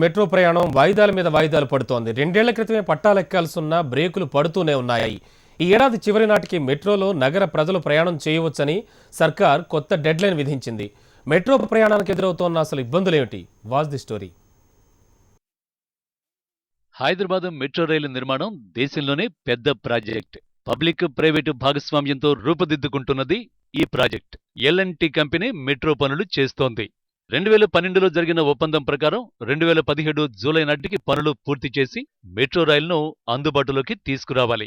Metro ప్రయాణం వాయిదాల మీద వాయిదాలు పడుతోంది. 2 ఏళ్ల క్రితమే పట్టాలెక్కాల్సిన బ్రేకులు పడుతూనే ఉన్నాయి. ఈ ఏడాది చివరి నాటికి మెట్రోలో నగర ప్రజలు ప్రయాణం చేయవచ్చని సర్కార్ కొత్త డెడ్లైన్ విధించింది. మెట్రో ప్రయాణానికి ఎదురవుతోన్న అసలు ఇబ్బందులేమిటి? Watch the story. Hyderabad metro rail నిర్మాణం దేశంలోనే పెద్ద ప్రాజెక్ట్. పబ్లిక్ ప్రైవేటు భాగస్వామ్యంతో రూపుదిద్దుకుంటున్నది ఈ ప్రాజెక్ట్. ఎల్&టీ కంపెనీ మెట్రో పనులు చేస్తోంది. 2012లో జరిగిన ఒప్పందం ప్రకారం 2017 జూలై నాటికి పనులు పూర్తి చేసి మెట్రో రైలును అందుబాటులోకి తీసుకురావాలి.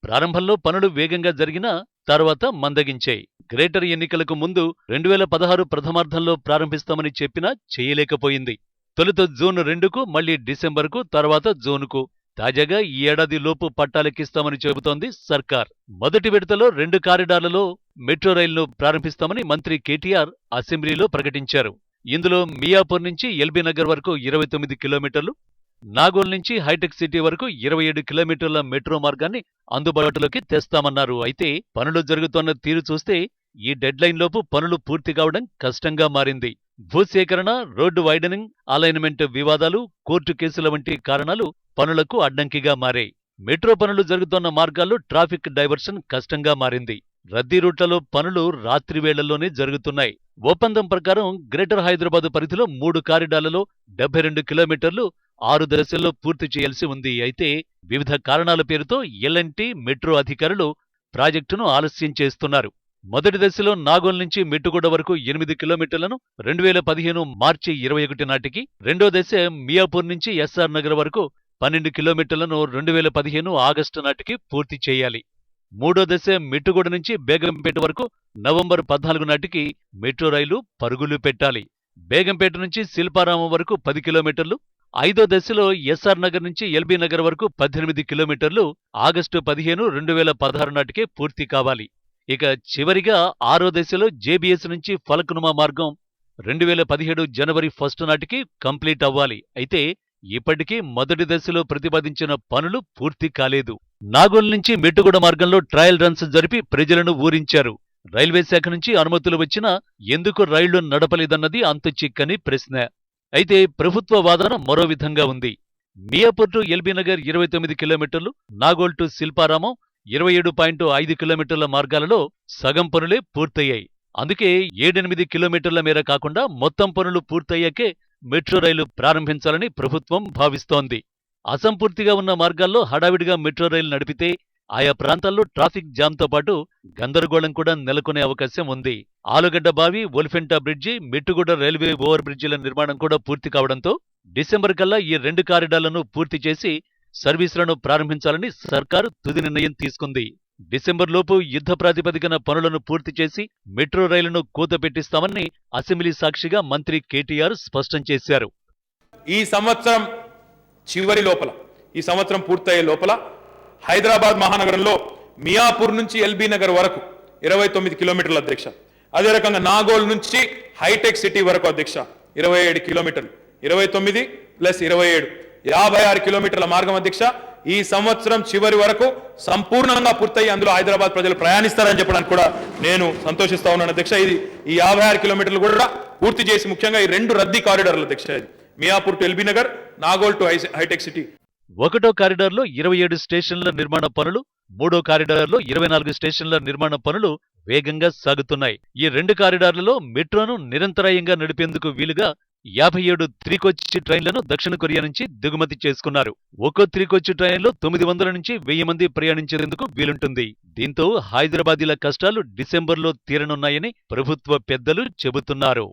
ప్రారంభంలో పనులు వేగంగా జరిగినా తర్వాత మందగించాయి. గ్రేటర్ ఎన్నికలకు ముందు 2016 ప్రథమార్థంలో ప్రారంభిస్తామని చెప్పినా చేయలేకపోయింది. తొలుత జూన్ 2కు, మళ్లీ డిసెంబర్కు, తర్వాత జూన్కు, తాజాగా ఈ ఏడాది లోపు పట్టాలెక్కిస్తామని చెబుతోంది సర్కార్. మొదటి విడతలో 2 కారిడార్లలో మెట్రో రైలును ప్రారంభిస్తామని మంత్రి కేటీఆర్ అసెంబ్లీలో ప్రకటించారు. ఇందులో మియాపూర్ నుంచి ఎల్బీనగర్ వరకు 29 కిలోమీటర్లు, నాగోల్ నుంచి హైటెక్ సిటీ వరకు 27 కిలోమీటర్ల మెట్రో మార్గాన్ని అందుబాటులోకి తెస్తామన్నారు. అయితే పనులు జరుగుతోన్న తీరు చూస్తే ఈ డెడ్లైన్లోపు పనులు పూర్తి కావడం కష్టంగా మారింది. భూసేకరణ, రోడ్డు వైడనింగ్, అలైన్మెంట్ వివాదాలు, కోర్టు కేసుల వంటి కారణాలు పనులకు అడ్డంకిగా మారాయి. మెట్రో పనులు జరుగుతోన్న మార్గాల్లో ట్రాఫిక్ డైవర్షన్ కష్టంగా మారింది. రద్దీ రూట్లలో పనులు రాత్రి వేళల్లోనే జరుగుతున్నాయి. ఒప్పందం ప్రకారం గ్రేటర్ హైదరాబాద్ పరిధిలో 3 కారిడార్లలో 72 కిలోమీటర్లు 6 దశల్లో పూర్తి చేయాల్సి ఉంది. అయితే వివిధ కారణాల పేరుతో ఎల్&టీ మెట్రో అధికారులు ప్రాజెక్టును ఆలస్యం చేస్తున్నారు. మొదటి దశలో నాగోల్ నుంచి మెట్టుగూడ వరకు 8 కిలోమీటర్లను 2015 మార్చి 21 నాటికి, రెండో దశ మియాపూర్ నుంచి ఎస్ఆర్ నగర్ వరకు 12 కిలోమీటర్లను 2015 ఆగస్టు నాటికి పూర్తి చేయాలి. మూడో దశ మెట్టుగూడ నుంచి బేగంపేట వరకు నవంబర్ 14 నాటికి మెట్రో రైలు పరుగులు పెట్టాలి. బేగంపేట నుంచి శిల్పారామం వరకు 10 కిలోమీటర్లు, ఐదో దశలో ఎస్ఆర్ నగర్ నుంచి ఎల్బీ నగర్ వరకు 18 కిలోమీటర్లు ఆగస్టు 15, 2016 నాటికే పూర్తి కావాలి. ఇక చివరిగా ఆరో దశలో జేబీఎస్ నుంచి ఫలక్నుమా మార్గం 2017 జనవరి 1 నాటికి కంప్లీట్ అవ్వాలి. అయితే ఇప్పటికీ మొదటి దశలో ప్రతిపాదించిన పనులు పూర్తి కాలేదు. నాగోల్ నుంచి మెట్టుగూడ మార్గంలో ట్రయల్ రన్స్ జరిపి ప్రజలను ఊరించారు. రైల్వే శాఖ నుంచి అనుమతులు వచ్చినా ఎందుకు రైళ్లు నడపలేదన్నది అంతుచిక్కని ప్రశ్న. అయితే ప్రభుత్వ వాదన మరో విధంగా ఉంది. మియాపూర్ టు ఎల్బీనగర్ 29 కిలోమీటర్లు, నాగోల్ టు శిల్పారామం 27.5 కిలోమీటర్ల మార్గాలలో సగం పనులే పూర్తయ్యాయి. అందుకే 7-8 కిలోమీటర్ల మేర కాకుండా మొత్తం పనులు పూర్తయ్యాకే మెట్రో రైలు ప్రారంభించాలని ప్రభుత్వం భావిస్తోంది. అసంపూర్తిగా ఉన్న మార్గాల్లో హడావిడిగా మెట్రో రైలు నడిపితే ఆయా ప్రాంతాల్లో ట్రాఫిక్ జామ్తో పాటు గందరగోళం కూడా నెలకొనే అవకాశం ఉంది. ఆలుగడ్డ బావి, ఒలిఫెంటా బ్రిడ్జి, మెట్టుగూడ రైల్వే ఓవర్ బ్రిడ్జిల నిర్మాణం కూడా పూర్తి కావడంతో డిసెంబర్ కల్లా ఈ 2 కారిడార్లను పూర్తి చేసి సర్వీసులను ప్రారంభించాలని సర్కారు తుది నిర్ణయం తీసుకుంది. డిసెంబర్లోపు యుద్ధ ప్రాతిపదికన పనులను పూర్తి చేసి మెట్రో రైలును కూత పెట్టిస్తామని అసెంబ్లీ సాక్షిగా మంత్రి కేటీఆర్ స్పష్టం చేశారు. ఈ సంవత్సరం చివరి లోపల, ఈ సంవత్సరం పూర్తయ్యే లోపల హైదరాబాద్ మహానగరంలో మియాపూర్ నుంచి ఎల్బీ నగర్ వరకు 29 కిలోమీటర్ల అధ్యక్ష, అదే రకంగా నాగోల్ నుంచి హైటెక్ సిటీ వరకు అధ్యక్ష 27 కిలోమీటర్లు, 29 + 27 56 కిలోమీటర్ల మార్గం అధ్యక్ష ఈ సంవత్సరం చివరి వరకు సంపూర్ణంగా పూర్తయి అందులో హైదరాబాద్ ప్రజలు ప్రయాణిస్తారని చెప్పడానికి కూడా నేను సంతోషిస్తా ఉన్నాను అధ్యక్ష. ఈ 56 కిలోమీటర్లు కూడా పూర్తి చేసి ముఖ్యంగా ఈ 2 రద్దీ కారిడార్లు అధ్యక్ష, మియాపూర్ టు ఎల్బీ నగర్, నాగోల్ టు హైటెక్ సిటీ. ఒకటో కారిడార్లో 27 స్టేషన్ల నిర్మాణ పనులు, మూడో కారిడార్లో 24 స్టేషన్ల నిర్మాణ పనులు వేగంగా సాగుతున్నాయి. ఈ 2 కారిడార్లలో మెట్రోను నిరంతరాయంగా నడిపేందుకు వీలుగా 57 త్రీకోచ్ ట్రైన్లను దక్షిణ కొరియా నుంచి దిగుమతి చేసుకున్నారు. ఒక్కో త్రీకోచ్ ట్రైన్లో 900 నుంచి 1000 మంది ప్రయాణించేందుకు వీలుంటుంది. దీంతో హైదరాబాదీల కష్టాలు డిసెంబర్లో తీరనున్నాయని ప్రభుత్వ పెద్దలు చెబుతున్నారు.